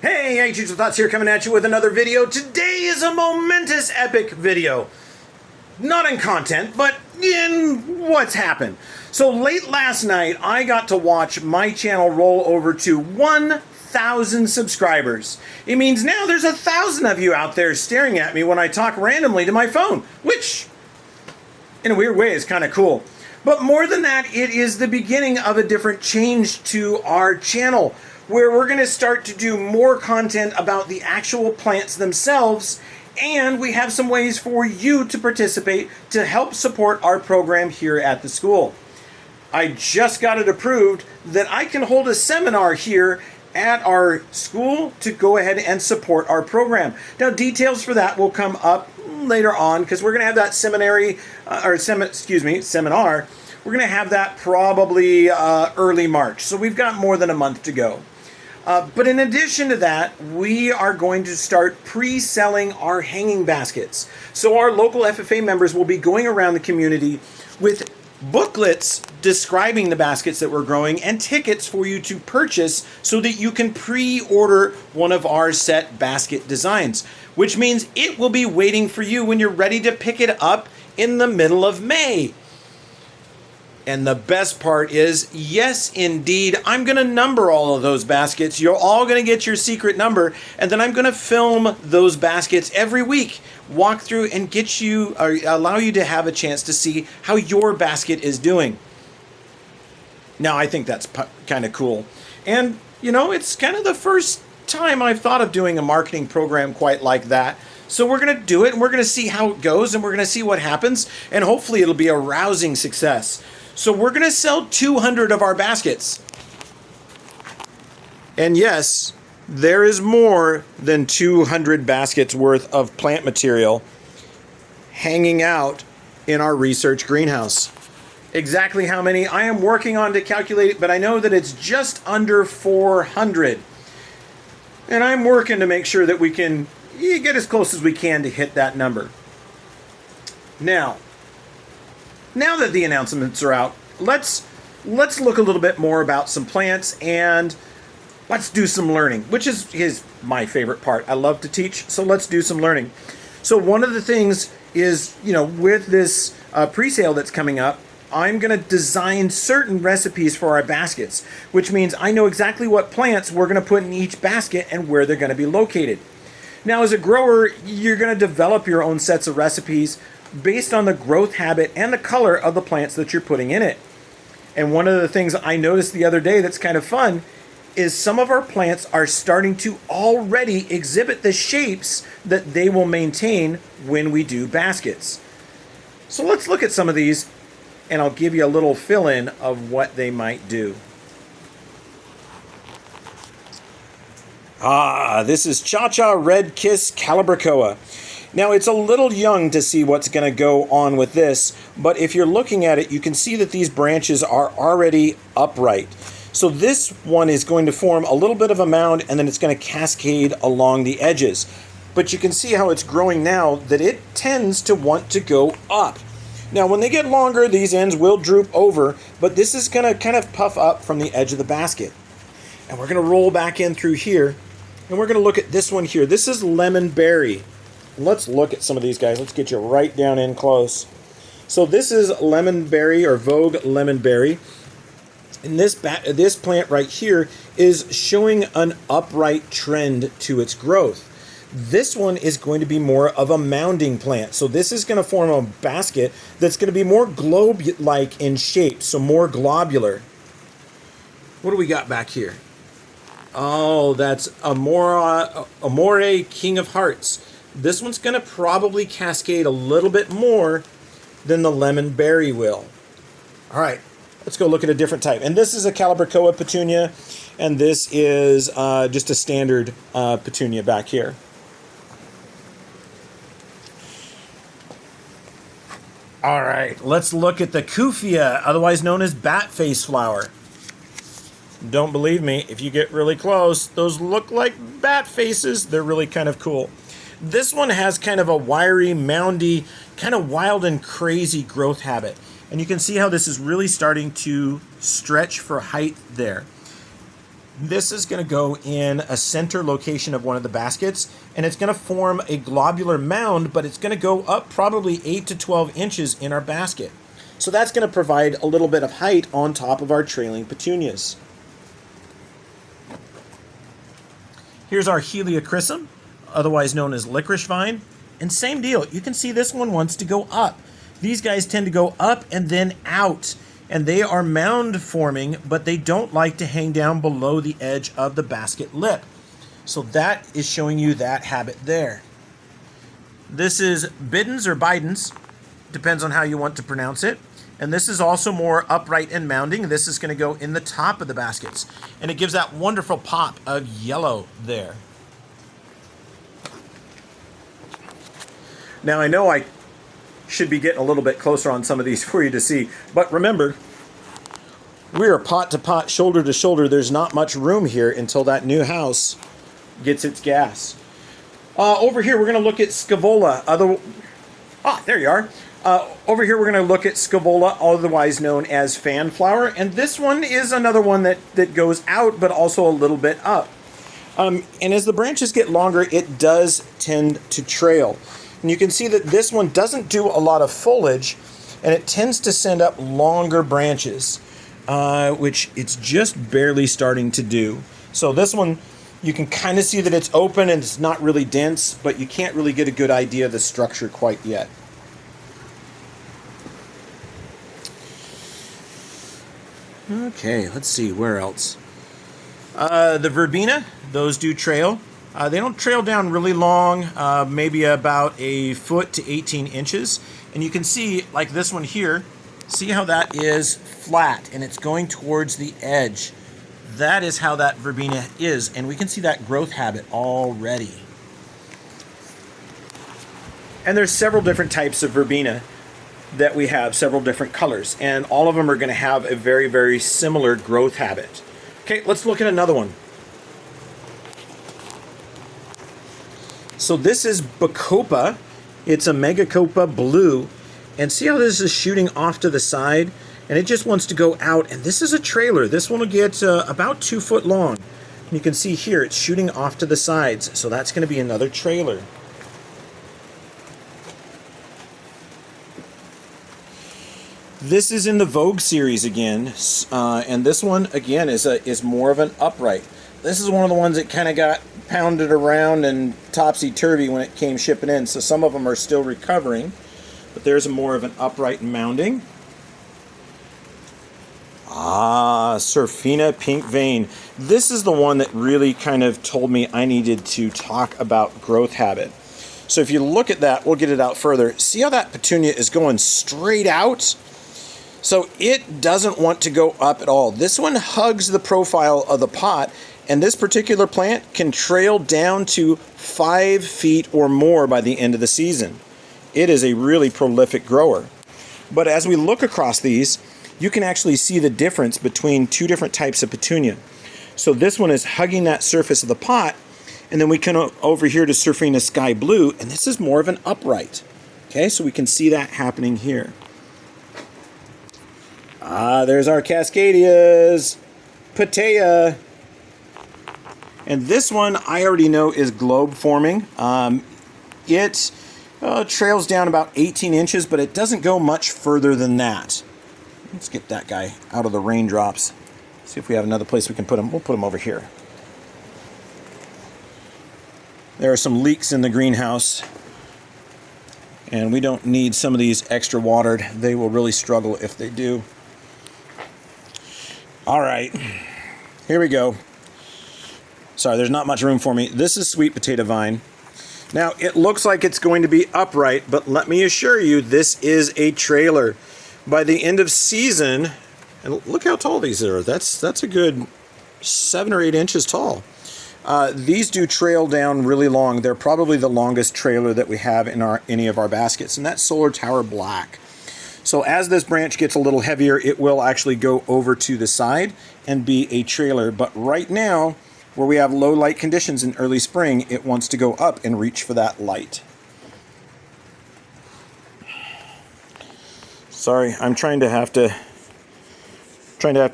Hey, Agents with Thoughts here, coming at you with another video. Today is a momentous, epic video. Not in content, but in what's happened. So late last night, I got to watch my channel roll over to 1,000 subscribers. It means now there's 1,000 of you out there staring at me when I talk randomly to my phone, which, in a weird way, is kind of cool. But more than that, it is the beginning of a different change to our channel, where we're going to start to do more content about the actual plants themselves, and we have some ways for you to participate to help support our program here at the school. I just got it approved that I can hold a seminar here at our school to go ahead and support our program. Now, details for that will come up later on, because we're going to have that seminar. We're going to have that probably early March, so we've got more than a month to go. But in addition to that, we are going to start pre-selling our hanging baskets. So our local FFA members will be going around the community with booklets describing the baskets that we're growing and tickets for you to purchase so that you can pre-order one of our set basket designs, which means it will be waiting for you when you're ready to pick it up in the middle of May. And the best part is, yes, indeed, I'm going to number all of those baskets. You're all going to get your secret number, and then I'm going to film those baskets every week, walk through and get you, or allow you to have a chance to see how your basket is doing. Now, I think that's kind of cool. And, you know, it's kind of the first time I've thought of doing a marketing program quite like that. So we're going to do it, and we're going to see how it goes, and we're going to see what happens, and hopefully it'll be a rousing success. So we're going to sell 200 of our baskets. And yes, there is more than 200 baskets worth of plant material hanging out in our research greenhouse. Exactly how many I am working on to calculate it, but I know that it's just under 400. And I'm working to make sure that we can get as close as we can to hit that number. Now that the announcements are out, let's look a little bit more about some plants, and let's do some learning, which is my favorite part. I love to teach, so let's do some learning. So one of the things is, you know, with this pre-sale that's coming up, I'm going to design certain recipes for our baskets, which means I know exactly what plants we're going to put in each basket and where they're going to be located. Now, as a grower, you're going to develop your own sets of recipes based on the growth habit and the color of the plants that you're putting in it. And one of the things I noticed the other day that's kind of fun is some of our plants are starting to already exhibit the shapes that they will maintain when we do baskets. So let's look at some of these, and I'll give you a little fill-in of what they might do. This is Cha-Cha Red Kiss Calibrachoa. Now, it's a little young to see what's going to go on with this, but if you're looking at it, you can see that these branches are already upright. So this one is going to form a little bit of a mound, and then it's going to cascade along the edges. But you can see how it's growing now, that it tends to want to go up. Now, when they get longer, these ends will droop over, but this is going to kind of puff up from the edge of the basket. And we're going to roll back in through here, and we're going to look at this one here. This is Lemon Berry. Let's look at some of these guys. Let's get you right down in close. So this is Lemon Berry, or Vogue Lemon Berry. And this plant right here is showing an upright trend to its growth. This one is going to be more of a mounding plant. So this is going to form a basket that's going to be more globe-like in shape, so more globular. What do we got back here? Oh, that's Amore King of Hearts. This one's going to probably cascade a little bit more than the Lemon Berry will. All right, let's go look at a different type. And this is a Calibrachoa petunia, and this is just a standard petunia back here. All right, let's look at the Kufia, otherwise known as bat face flower. Don't believe me, if you get really close, those look like bat faces. They're really kind of cool. This one has kind of a wiry, moundy, kind of wild and crazy growth habit. And you can see how this is really starting to stretch for height there. This is going to go in a center location of one of the baskets, and it's going to form a globular mound, but it's going to go up probably 8 to 12 inches in our basket. So that's going to provide a little bit of height on top of our trailing petunias. Here's our Heliochrysum, otherwise known as licorice vine. And same deal, you can see this one wants to go up. These guys tend to go up and then out. And they are mound forming, but they don't like to hang down below the edge of the basket lip. So that is showing you that habit there. This is Bidens or Bidens, depends on how you want to pronounce it. And this is also more upright and mounding. This is going to go in the top of the baskets. And it gives that wonderful pop of yellow there. Now I know I should be getting a little bit closer on some of these for you to see, but remember, we are pot to pot, shoulder to shoulder. There's not much room here until that new house gets its gas. Over here, we're going to look at Scaevola. There you are. Over here, we're going to look at Scaevola, otherwise known as fan flower. And this one is another one that goes out, but also a little bit up. And as the branches get longer, it does tend to trail. And you can see that this one doesn't do a lot of foliage, and it tends to send up longer branches, which it's just barely starting to do. So this one, you can kind of see that it's open and it's not really dense, but you can't really get a good idea of the structure quite yet. Okay, let's see, where else? The Verbena, those do trail. They don't trail down really long, maybe about a foot to 18 inches. And you can see, like this one here, see how that is flat and it's going towards the edge. That is how that Verbena is, and we can see that growth habit already. And there's several different types of Verbena that we have, several different colors, and all of them are going to have a very, very similar growth habit. Okay, let's look at another one. So this is Bacopa. It's a Megacopa blue. And see how this is shooting off to the side? And it just wants to go out. And this is a trailer. This one will get about 2 foot long. And you can see here it's shooting off to the sides. So that's going to be another trailer. This is in the Vogue series again. And this one, again, is more of an upright. This is one of the ones that kind of got pounded around and topsy-turvy when it came shipping in. So some of them are still recovering. But there's more of an upright mounding. Surfina Pink Vein. This is the one that really kind of told me I needed to talk about growth habit. So if you look at that, we'll get it out further. See how that petunia is going straight out? So it doesn't want to go up at all. This one hugs the profile of the pot, and this particular plant can trail down to 5 feet or more by the end of the season. It is a really prolific grower. But as we look across these, you can actually see the difference between two different types of petunia. So this one is hugging that surface of the pot, and then we come over here to Surfina Sky Blue, and this is more of an upright. Okay, so we can see that happening here. There's our Cascadias, Patea. And this one I already know is globe forming. It trails down about 18 inches, but it doesn't go much further than that. Let's get that guy out of the raindrops. See if we have another place we can put him. We'll put him over here. There are some leaks in the greenhouse, and we don't need some of these extra watered. They will really struggle if they do. All right, here we go. Sorry, there's not much room for me. This is Sweet Potato Vine. Now, it looks like it's going to be upright, but let me assure you, this is a trailer. By the end of season, and look how tall these are. That's a good 7 or 8 inches tall. These do trail down really long. They're probably the longest trailer that we have in any of our baskets, and that's Solar Tower Black. So as this branch gets a little heavier, it will actually go over to the side and be a trailer. But right now, where we have low light conditions in early spring, it wants to go up and reach for that light. Sorry, I'm trying to have to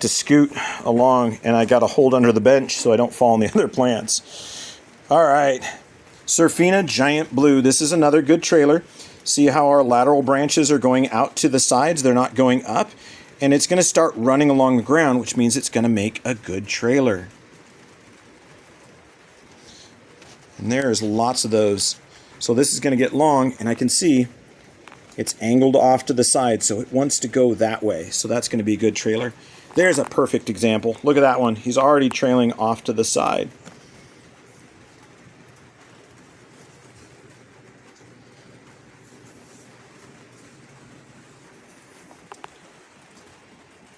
scoot along, and I got to hold under the bench so I don't fall on the other plants. All right, Surfina Giant Blue. This is another good trailer. See how our lateral branches are going out to the sides? They're not going up. And it's going to start running along the ground, which means it's going to make a good trailer. And there's lots of those. So this is going to get long, and I can see it's angled off to the side, so it wants to go that way. So that's going to be a good trailer. There's a perfect example. Look at that one. He's already trailing off to the side.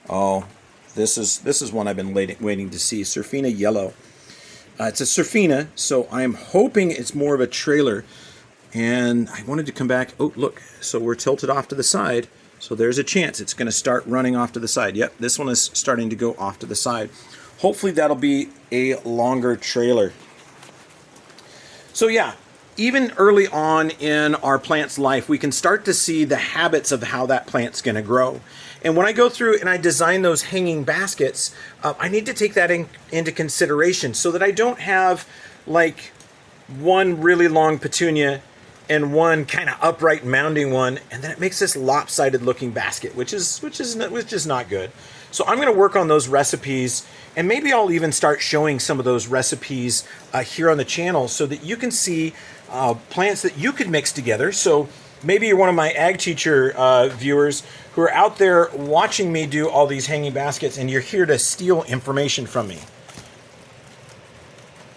Oh, this is one I've been waiting to see. Surfina Yellow. It's a Surfina, so I'm hoping it's more of a trailer. And I wanted to come back. Oh, look. So we're tilted off to the side. So there's a chance it's going to start running off to the side. Yep, this one is starting to go off to the side. Hopefully that'll be a longer trailer. So yeah, even early on in our plant's life, we can start to see the habits of how that plant's going to grow. And when I go through and I design those hanging baskets, I need to take that into consideration so that I don't have like one really long petunia and one kind of upright mounding one, and then it makes this lopsided looking basket, which is not good. So I'm going to work on those recipes, and maybe I'll even start showing some of those recipes here on the channel so that you can see plants that you could mix together. So maybe you're one of my ag teacher viewers who are out there watching me do all these hanging baskets, and you're here to steal information from me.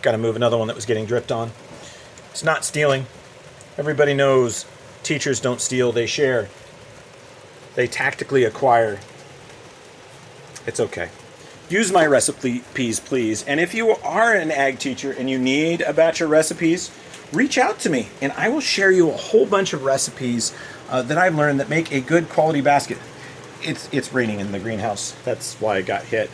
Got to move another one that was getting dripped on. It's not stealing. Everybody knows teachers don't steal, they share. They tactically acquire. It's okay. Use my recipes, please. And if you are an ag teacher and you need a batch of recipes, reach out to me and I will share you a whole bunch of recipes that I've learned that make a good quality basket. It's raining in the greenhouse. That's why I got hit.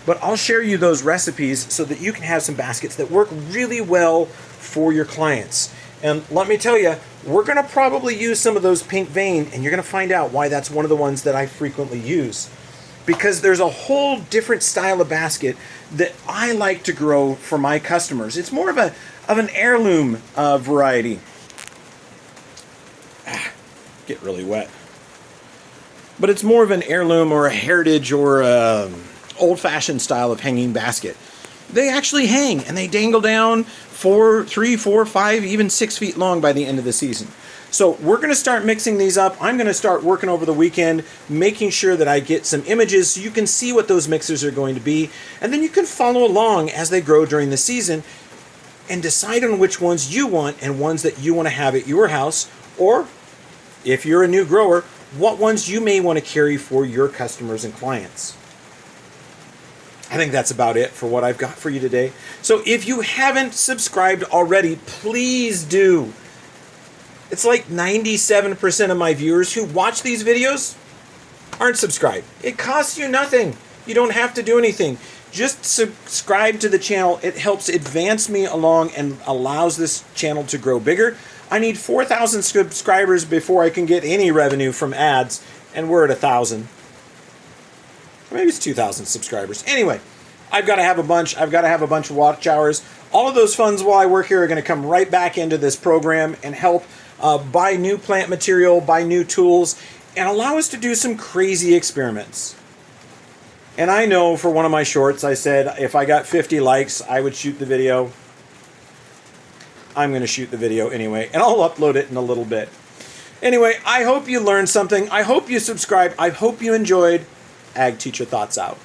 But I'll share you those recipes so that you can have some baskets that work really well for your clients. And let me tell you, we're going to probably use some of those pink vein, and you're going to find out why that's one of the ones that I frequently use. Because there's a whole different style of basket that I like to grow for my customers. It's more of an heirloom variety. Get really wet. But it's more of an heirloom or a heritage or old-fashioned style of hanging basket. They actually hang and they dangle down 3, 4, 5, even 6 feet long by the end of the season. So we're going to start mixing these up. I'm going to start working over the weekend, making sure that I get some images so you can see what those mixers are going to be. And then you can follow along as they grow during the season and decide on which ones you want and ones that you want to have at your house. Or if you're a new grower, what ones you may want to carry for your customers and clients. I think that's about it for what I've got for you today. So if you haven't subscribed already, please do. It's like 97% of my viewers who watch these videos aren't subscribed. It costs you nothing. You don't have to do anything. Just subscribe to the channel. It helps advance me along and allows this channel to grow bigger. I need 4,000 subscribers before I can get any revenue from ads, and we're at 1,000. Maybe it's 2,000 subscribers. Anyway, I've got to have a bunch. I've got to have a bunch of watch hours. All of those funds while I work here are going to come right back into this program and help buy new plant material, buy new tools, and allow us to do some crazy experiments. And I know for one of my shorts, I said if I got 50 likes, I would shoot the video. I'm going to shoot the video anyway, and I'll upload it in a little bit. Anyway, I hope you learned something. I hope you subscribed. I hope you enjoyed. Ag Teacher Thoughts out.